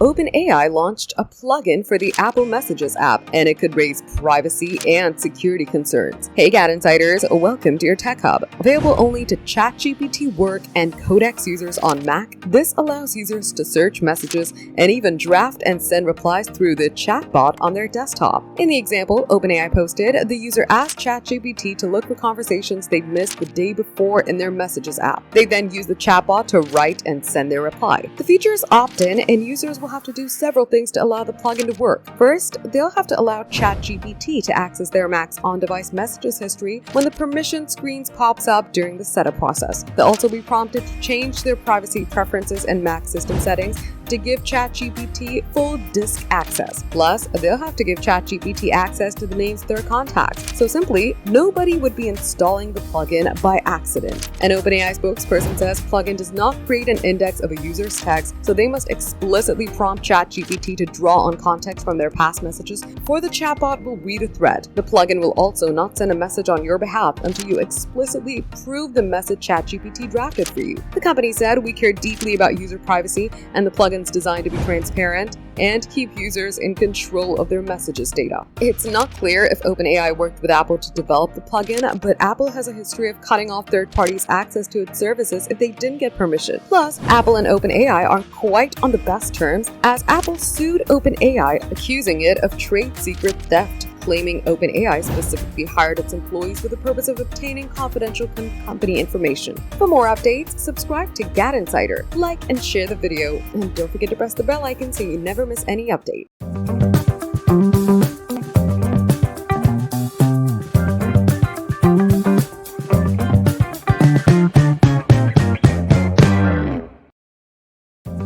OpenAI launched a plugin for the Apple Messages app, and it could raise privacy and security concerns. Hey GadInsiders, welcome to your Tech Hub. Available only to ChatGPT Work and Codex users on Mac, this allows users to search messages and even draft and send replies through the chatbot on their desktop. In the example OpenAI posted, the user asked ChatGPT to look for conversations they'd missed the day before in their Messages app. They then use the chatbot to write and send their reply. The feature is opt-in, and users will have to do several things to allow the plugin to work. First, they'll have to allow ChatGPT to access their Mac's on-device messages history when the permission screens pops up during the setup process. They'll also be prompted to change their privacy preferences and Mac system settings to give ChatGPT full disk access. Plus, they'll have to give ChatGPT access to the names of their contacts. So simply, nobody would be installing the plugin by accident. An OpenAI spokesperson says plugin does not create an index of a user's text, so they must explicitly prompt ChatGPT to draw on context from their past messages before the chatbot will read a thread. The plugin will also not send a message on your behalf until you explicitly approve the message ChatGPT drafted for you. The company said, "We care deeply about user privacy, and the plugin designed to be transparent and keep users in control of their messages data." It's not clear if OpenAI worked with Apple to develop the plugin, but Apple has a history of cutting off third parties' access to its services if they didn't get permission. Plus, Apple and OpenAI aren't quite on the best terms, as Apple sued OpenAI, accusing it of trade secret theft, claiming OpenAI specifically hired its employees for the purpose of obtaining confidential company information. For more updates, subscribe to GadInsider, like and share the video, and don't forget to press the bell icon so you never miss any update.